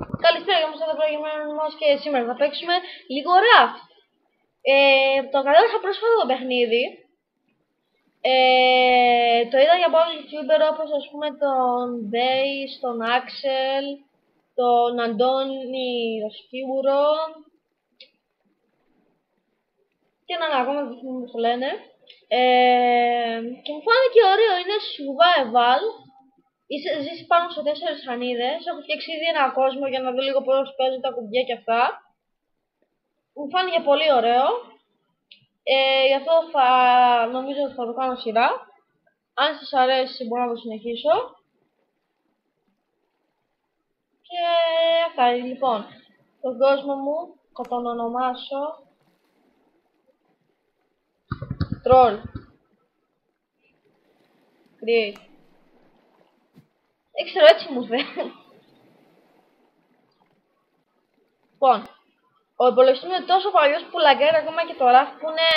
Καλησπέρα, είμαστε εδώ προηγουμένως μας και σήμερα θα παίξουμε λίγο Raft. Το κατέβασα πρόσφατα το παιχνίδι. Το είδα για πολλούς YouTuber όπως ας πούμε τον Base, τον Axel, τον Αντώνη, τον Σκύβουρο και έναν ακόμα δεν θυμάμαι πώς το λένε. Και μου φάνηκε ωραίο, είναι survival. Ζήσει πάνω σε 4 σανίδες. Έχω φτιάξει ήδη ένα κόσμο για να δω λίγο πώς παίζουν τα κουμπιά και αυτά. Μου φάνηκε πολύ ωραίο. Γι' αυτό νομίζω ότι θα το κάνω σειρά. Αν σας αρέσει μπορώ να το συνεχίσω. Και αυτά. Λοιπόν, τον κόσμο μου θα τον ονομάσω Troll. Create. Δεν ξέρω, έτσι μου φαίνεται. Λοιπόν, ο υπολογιστής μου είναι τόσο παλιός που λαγκάρει ακόμα και το Raft που είναι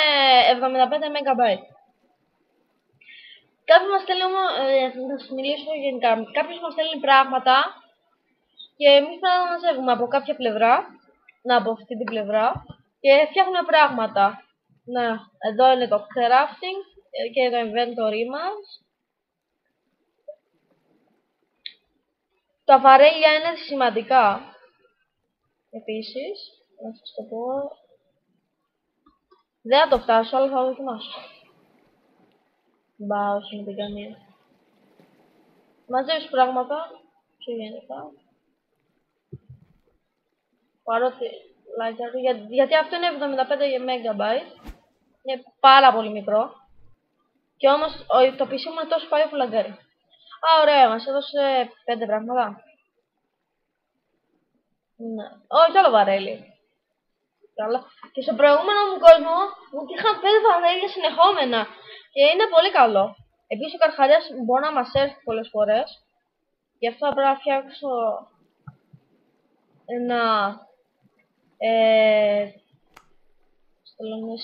75 MB. Κάποιος μας στέλνει όμως, θα σας μιλήσω γενικά, κάποιος μας στέλνει πράγματα και εμείς πρέπει να μαζεύουμε από κάποια πλευρά, από αυτή την πλευρά και φτιάχνουμε πράγματα. Να, εδώ είναι το crafting και το inventory μας. Τα βαρέλια είναι σημαντικά. Επίσης, να σας το πω, δεν θα το φτάσω, αλλά θα το δοκιμάσω. Μπα, όχι με την καμία. Μαζεύεις πράγματα, πιο γενικά. Παρότι, γιατί αυτό είναι 75 MB, είναι πάρα πολύ μικρό. Και όμως το PC μου είναι τόσο παλιό που λαγκάρει. Α, ωραία, μας έδωσε 5 πράγματα. Ναι. Όχι, άλλο βαρέλι. Καλά. Και στο προηγούμενο μου κόσμο μου είχαν 5 βαρέλια συνεχόμενα. Και είναι πολύ καλό. Επίσης ο καρχαρίας μπορεί να μας έρθει πολλές φορές. Γι' αυτό πρέπει να φτιάξω ένα στο λένε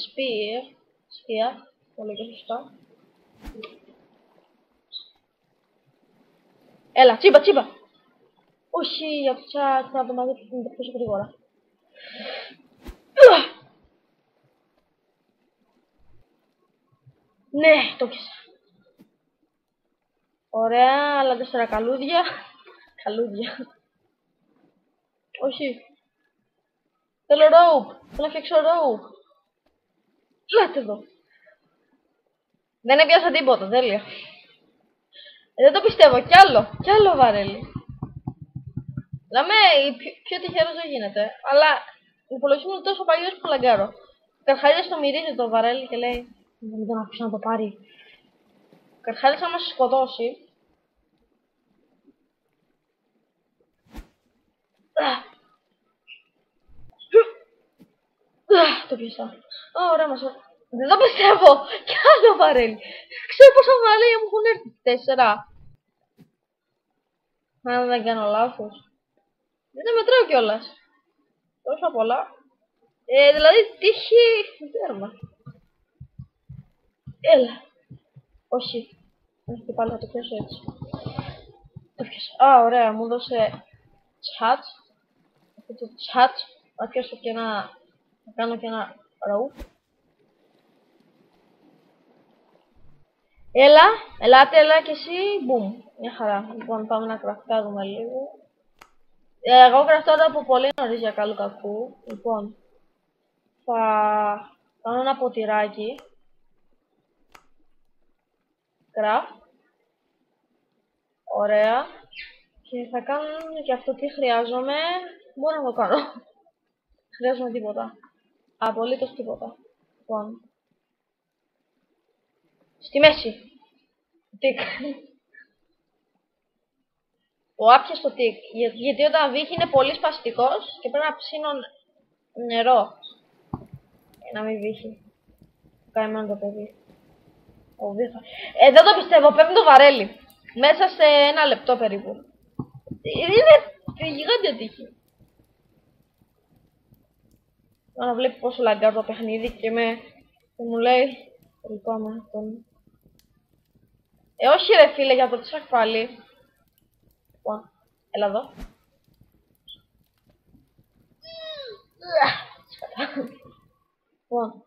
σπία, πολύ και σωστά. Έλα, τσίμπα! Όχι, από τσάτ να το μαζέψω τόσο γρήγορα. Ναι, το πιάσα. Ωραία, άλλα 4 καλούδια. Όχι. Θέλω rope. Θέλω να φτιάξω rope. Λάτε εδώ. Δεν έπιασα τίποτα, τέλεια. Δεν το πιστεύω, κι άλλο βαρέλι. Λέμε, πιο τυχερός δεν γίνεται. Αλλά ο υπολογιστής μου είναι τόσο παλιός που λαγκάρω. Καρχαρίας το μυρίζει το βαρέλι και λέει δεν τον αφήσω να το πάρει. Καρχαρίας θα μας σκοτώσει. Το πιάσα. Ωραία μας. Δεν το πιστεύω. Κι άλλο βαρέλι. Ξέρω πόσα βαρέλια μου έχουν έρθει. 4. Αν δεν κάνω λάθος. Δεν τα μετράω κιόλας. Τόσα πολλά. Δηλαδή τύχη τέρμα. Έλα. Όχι. Όχι και πάλι θα το πιάσω έτσι. Το πιάσα. Α, ωραία. Μου δώσε chat. Αυτό το chat. Θα πιάσω και ένα... Θα κάνω και ένα row. Έλα και εσύ. Μπουμ. Μια χαρά. Λοιπόν, πάμε να κραφτάρουμε λίγο. Εγώ κραφτάρω από πολύ νωρίς για καλού κακού. Λοιπόν, θα κάνω ένα ποτηράκι. Craft. Ωραία. Και θα κάνω και αυτό τι χρειάζομαι. Μπορώ να το κάνω. Χρειάζομαι τίποτα. Απολύτως τίποτα. Λοιπόν. Στη μέση. Τικ. Το άπιαστο τικ. Γιατί όταν βύχει είναι πολύ σπαστικός και πρέπει να ψήνω νερό. Για να μην βύχει. Καημένο το παιδί. Δεν το πιστεύω, παίρνει το βαρέλι. Μέσα σε 1 λεπτό περίπου. Είναι γιγάντια τύχη. Να βλέπει πόσο λαγκάρω το παιχνίδι και μου λέει λυπάμαι αυτόν. Όχι ρε φίλε, για το τσακ πάλι. Λοιπόν, έλα εδώ. Λοιπόν.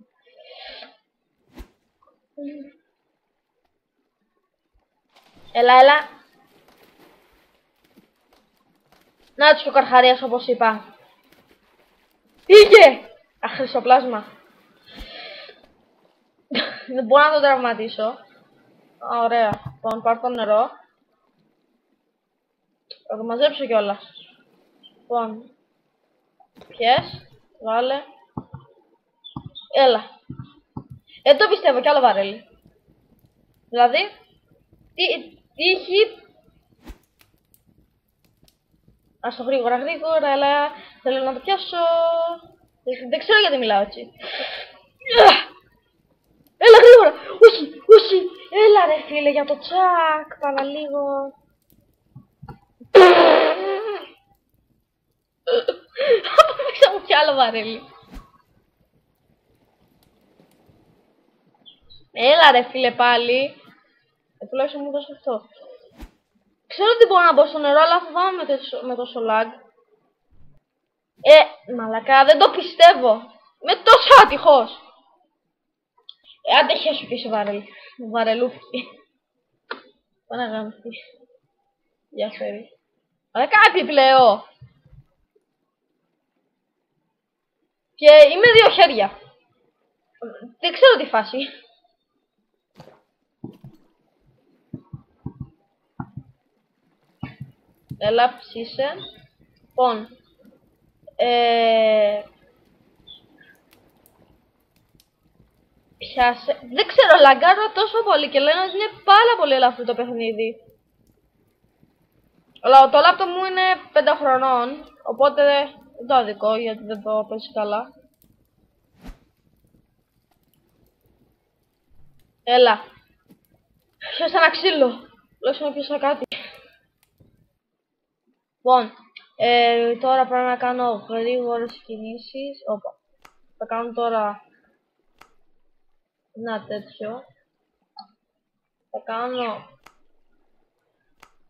Έλα. Να τους ο Καρχαρίας όπως είπα. Πήγε! Αχρυσοπλάσμα. Δεν μπορώ να τον τραυματίσω. Ωραία. Λοιπόν, πάρ' το νερό. Θα το μαζέψω κιόλας. Λοιπόν. Πιες. Βάλε. Έλα. Το πιστεύω, κι άλλο βαρέλι. Δηλαδή, τύχη. Ας το γρήγορα, αλλά θέλω να το πιάσω. Δεν ξέρω γιατί μιλάω έτσι. Έλα γρήγορα. Όχι. Έλα ρε φίλε για το τσακ. Παραλίγο. Αποφύξα μου κι άλλο βαρέλι. Έλα ρε φίλε πάλι. Τουλάχιστον μου δώσε αυτό. Ξέρω ότι μπορώ να μπω στο νερό, αλλά φοβάμαι με τόσο lag. Μαλακά, δεν το πιστεύω. Με τόσο άτυχος. Άντε χέσου και σε βαρελούφι. Πάνε να γάμψει. Γεια φέρει. Αλλά κάτι πλέον. Και είμαι δύο χέρια. Δεν ξέρω τι φάση. Έλα ψήσε. Λοιπόν. Πιάσε. Δεν ξέρω, λαγκάρω τόσο πολύ και λένε ότι είναι πάρα πολύ ελαφρύ το παιχνίδι. Αλλά το λάπτοπ μου είναι 5 χρονών, οπότε δεν το αδικό γιατί δεν το παίζει καλά. Έλα. Πιάσα ένα ξύλο. Τουλάχιστον πιάσα κάτι. Λοιπόν, τώρα πρέπει να κάνω γρήγορες κινήσεις. Όπα. Θα κάνω τώρα ένα τέτοιο. Θα κάνω...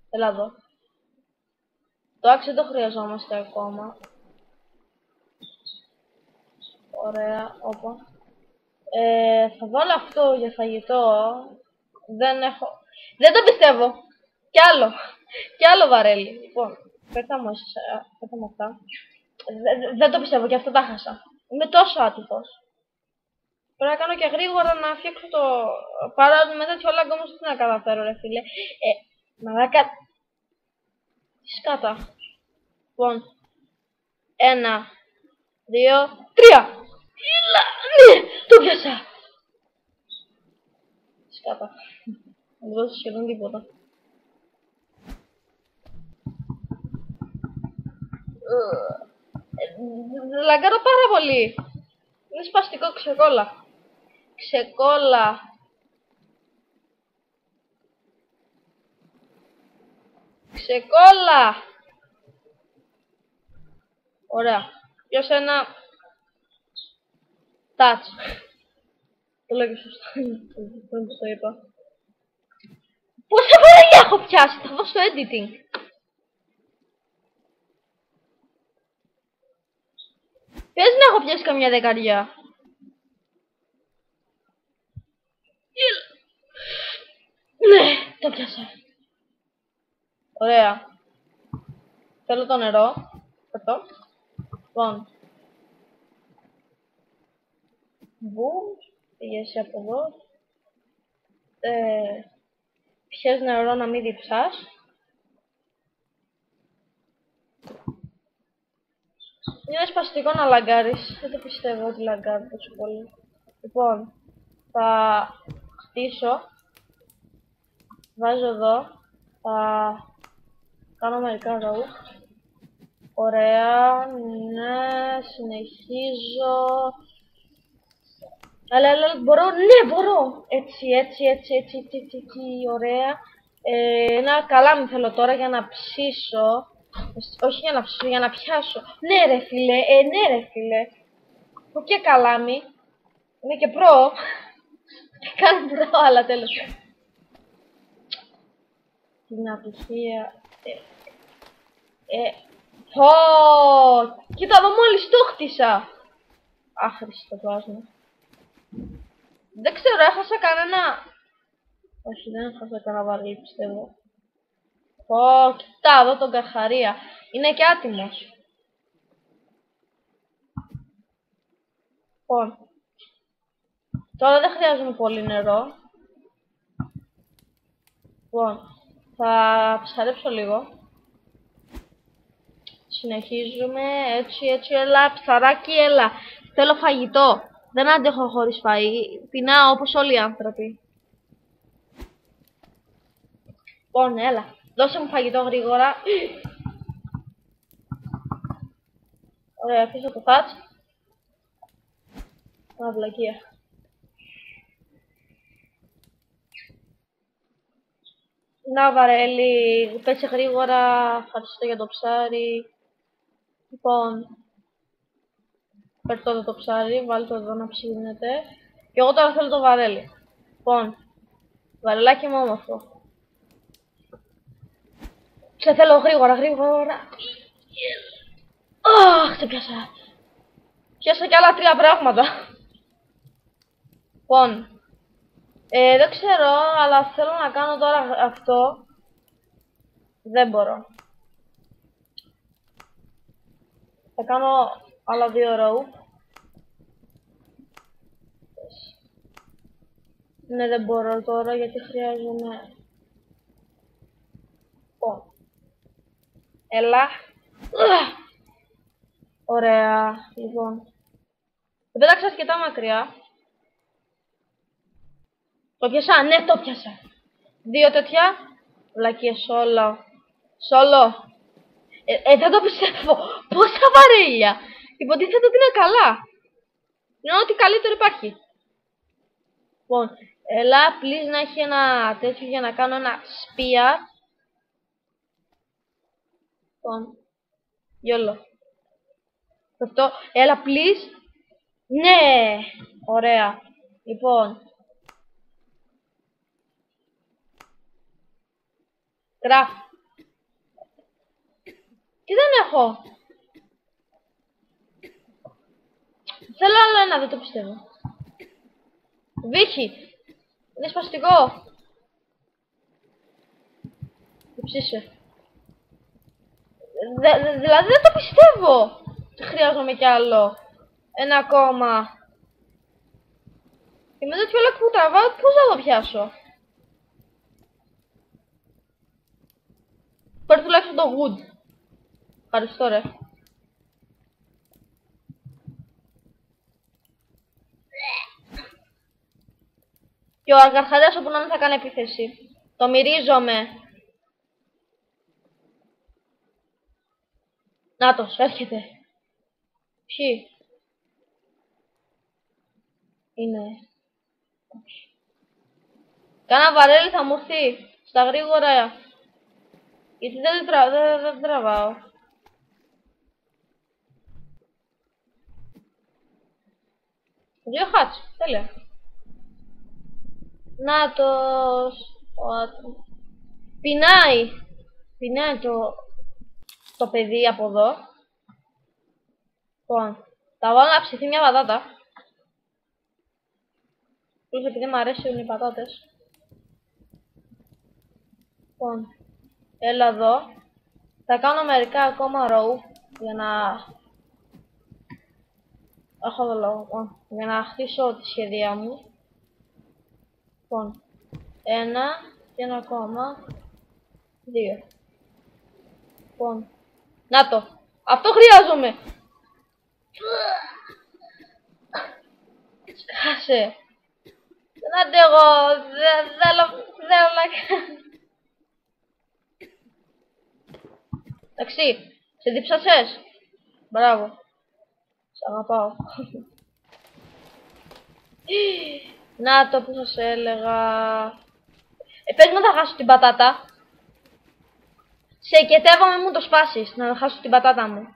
Έλα εδώ. Το άξιο δεν το χρειαζόμαστε ακόμα. Ωραία, όπα. Θα βάλω αυτό για φαγητό. Δεν το πιστεύω. Κι άλλο βαρέλι. Λοιπόν, πέτα μου αυτά. Δεν το πιστεύω και αυτό τα χάσα. Είμαι τόσο άτυχος. Πρέπει να κάνω και γρήγορα να φτιάξω το... Παρά με τέτοιο lag όμως τι να καταφέρω ρε φίλε. Μαλάκα... Τι σκάτα. Λοιπόν... 1, 2, 3. Έλα! Ναι! Το πιάσα! Σκάτα. Δεν μου δώσει σχεδόν τίποτα. Λαγκάρω πάρα πολύ. Είναι σπαστικό, ξεκόλα. Ξεκόλα! Ωραία. Ποιος ένα... Touch. Το λέω και σωστά. Δεν το είπα. Πόσα βαρέλια έχω πιάσει, θα δω στο editing. Πες να έχω πιάσει καμιά δεκαριά. Ναι, το πιάσα. Ωραία. Θέλω το νερό. Αυτό. Λοιπόν. Μπουμ. Πήγες από εδώ. Πιες νερό να μην διψάς. Είναι σπαστικό να λαγκάρεις. Δεν το πιστεύω ότι λαγκάρει τόσο πολύ. Λοιπόν. Θα χτίσω. Βάζω εδώ. Θα κάνω μερικά ροου. Ωραία. Ναι. Συνεχίζω. Αλλά μπορώ. Ναι, μπορώ. Έτσι. Ωραία. Ένα καλάμι θέλω τώρα για να ψήσω. Όχι για να ψήσω, για να πιάσω. Ναι ρε φίλε. Έχω και καλάμι. Είμαι και προ. Κάνω προ, αλλά τέλος. Την ατυχία. Πω, κοίτα εδώ μόλις το χτίσα. Άχρηστο πλάσμα. Δεν ξέρω, έχασα κανένα... Όχι, δεν έχασα κανένα βαρύ, πιστεύω. Πω, κοίτα εδώ τον καρχαρία. Είναι και άτιμος. Λοιπόν, τώρα δεν χρειάζομαι πολύ νερό. Λοιπόν, θα ψαρέψω λίγο. Συνεχίζουμε, έτσι, έλα, ψαράκι, έλα. Θέλω φαγητό. Δεν αντέχω χωρίς φαΐ. Πεινάω όπως όλοι οι άνθρωποι. Λοιπόν, έλα. Δώσε μου φαγητό γρήγορα. Ωραία, αφήσω το touch. Βλακεία. Να βαρέλι, πέτσε γρήγορα. Ευχαριστώ για το ψάρι. Λοιπόν, πέρτω εδώ το ψάρι, βάλτε εδώ να ψήνετε. Και εγώ τώρα θέλω το βαρέλι. Λοιπόν, βαρελάκι μου όμορφο. Σε θέλω γρήγορα. Αχ, σε πιάσα. Πιάσα κι άλλα 3 πράγματα. Λοιπόν, δεν ξέρω, αλλά θέλω να κάνω τώρα αυτό. Δεν μπορώ. Θα κάνω άλλα 2 rope. Ναι, δεν μπορώ τώρα γιατί χρειάζομαι... Έλα. Ωραία, λοιπόν. Το πέταξα αρκετά μακριά. Το πιάσα, ναι, το πιάσα. 2 τέτοια. Βλακίες, σόλο. Δεν το πιστεύω. Πόσα βαρέλια. Υποτίθεται ότι είναι καλά. Είναι ό,τι καλύτερο υπάρχει. Λοιπόν, έλα, please να έχει ένα τέτοιο για να κάνω ένα spear. Λοιπόν, γιόλο. Αυτό, έλα, please. Ναι, ωραία. Λοιπόν. Γράφ. Τι δεν έχω. Θέλω άλλο ένα, δεν το πιστεύω. Βύχη. Είναι σπαστικό. Ψήσε. Δηλαδή δεν το πιστεύω. Χρειάζομαι κι άλλο. Ένα ακόμα. Και με τέτοιο λάκ που τραβάω, πώς θα το πιάσω. Πάρε τουλάχιστον το wood. Ευχαριστώ ρε. Και ο αργαρχαρέας όπου να μην θα κάνει επίθεση. Το μυρίζομαι. Νάτος, έρχεται. Ποιοι. Είναι. Κάνα βαρέλι θα μου έρθει. Στα γρήγορα. Γιατί δεν τραβάω. Δύο χάτς. Τέλεια. Νάτος. Πεινάει. Πεινάει το παιδί από εδώ. Λοιπόν, θα βάλω να ψηθεί μια πατάτα. Plus επειδή μου αρέσουν οι πατάτες. Λοιπόν, έλα εδώ. Θα κάνω μερικά ακόμα row για να... Έχω εδώ λόγο. Για να χτίσω τη σχεδία μου. Λοιπόν, 1 και ένα ακόμα. 2. Λοιπόν, να το. Αυτό χρειάζομαι. Σκάσε. Δεν αντέχω. Θέλω να... Εντάξει, σε δίψασες. Μπράβο. Σ' αγαπάω. Να το που σας έλεγα. Πες μου θα χάσω την πατάτα. Σε εκετεύομαι μου το σπάσεις. Να χάσω την πατάτα μου.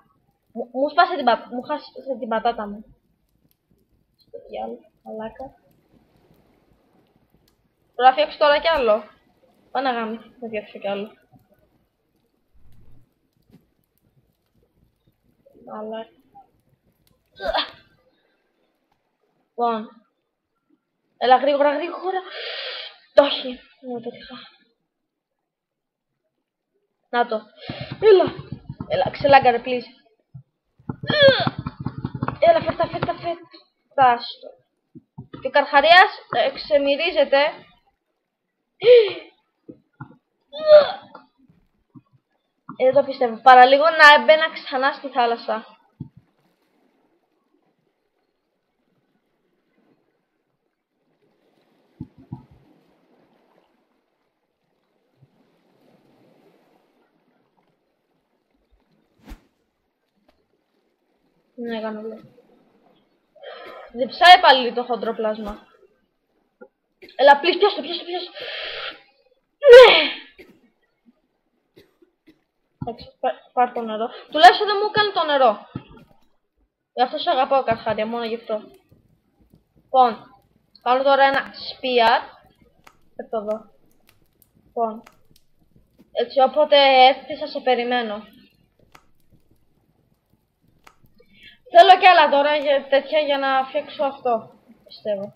Μου σπάσε την πατάτα μου. Στο διάλο, μαλάκα. Πρέπει να φτιάξω τώρα κι άλλο. Πάνε γάμι, θα φτιάξω κι άλλο. Αλλά... Λοιπόν. Έλα γρήγορα, γρήγορα. Το όχι. Μου το τυχα. Να το. Έλα. Έλα, ξελάγκαρε, please. Έλα, φέρτα. Φτάστο. Και ο Καρχαρίας ξεμυρίζεται. Δεν το πιστεύω. Παραλίγο να έμπαινα ξανά στη θάλασσα. Ναι, κάνω λέω. Διψάει πάλι το χοντροπλάσμα. Έλα, πλείς, πιάσ' το. Ναι! Εντάξει, πάρ' το νερό. Τουλάχιστον δεν μου έκανε το νερό. Γι' αυτό σε αγαπάω, Καρχάρια, μόνο γι' αυτό. Λοιπόν, κάνω τώρα ένα σπίαρ. Έρθω εδώ. Λοιπόν, έτσι όποτε έρθει θα σε περιμένω. Θέλω κι άλλα τώρα τέτοια για να φτιάξω αυτό, πιστεύω.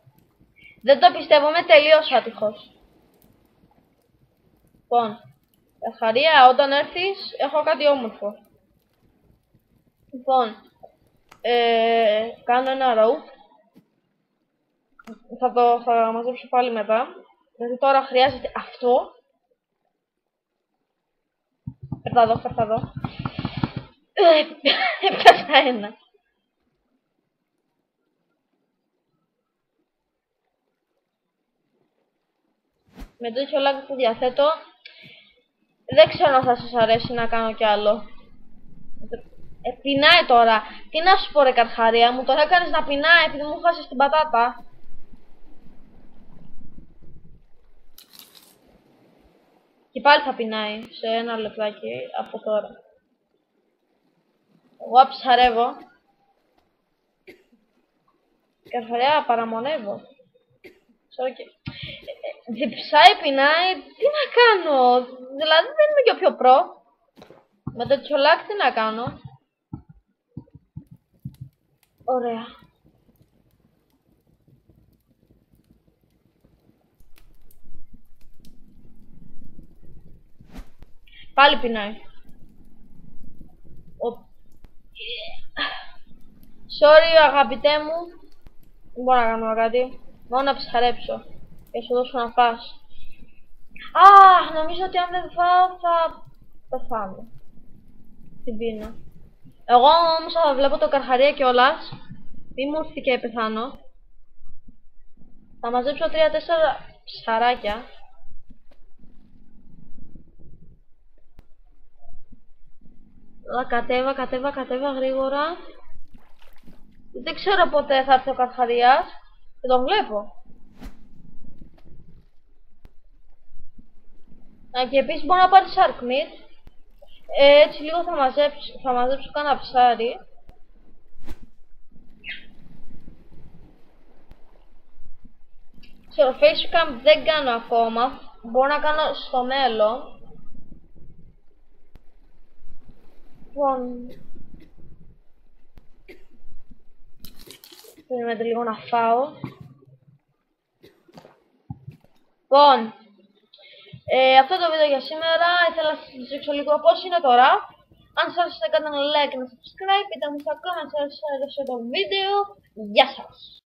Δεν το πιστεύω, είμαι τελείως άτυχος. Λοιπόν, Καρχαρία, όταν έρθεις έχω κάτι όμορφο. Λοιπόν, κάνω ένα rope. Θα μαζέψω πάλι μετά. Γιατί τώρα χρειάζεται αυτό. Φέρτα εδώ. Έπιασα ένα. Με τέτοιο λάκκο που διαθέτω, δεν ξέρω αν θα σας αρέσει να κάνω κι άλλο. Πεινάει τώρα. Τι να σου πω ρε Καρχαρία, μου τώρα έκανες να πεινάει επειδή μου χάσεις την πατάτα. Και πάλι θα πεινάει σε ένα λεπτάκι από τώρα. Εγώ ψαρεύω. Καρχαρία, παραμονεύω. Διψάει, πεινάει, τι να κάνω, δηλαδή δεν είμαι και ο πιο προ. Με το τσολάκι τι να κάνω. Ωραία. Πάλι πεινάει. Sorry αγαπητέ μου, δεν μπορώ να κάνω κάτι, μόνο να ψαρέψω. Και σου δώσω να φας. Νομίζω ότι αν δεν φάω θα πεθάνω. Την πείνα. Εγώ όμως θα βλέπω το Καρχαρία κιόλας. Μη μου έρθει και πεθάνω. Θα μαζέψω 3-4 ψαράκια. Κατέβα γρήγορα. Δεν ξέρω πότε θα έρθει ο Καρχαρίας. Και τον βλέπω. Και επίσης μπορώ να πάρει shark meat. Έτσι λίγο θα μαζέψω κάνα ψάρι. Ξέρω, facecam δεν κάνω ακόμα. Μπορώ να κάνω στο μέλλον. Λοιπόν, περιμένετε λίγο να φάω. Λοιπόν, αυτό το βίντεο για σήμερα. Ήθελα να σας δείξω λίγο πώς είναι τώρα. Αν σας άρεσε κάντε ένα like και ένα subscribe. Πείτε μου στα comments αν σας άρεσε το βίντεο. Γεια σας!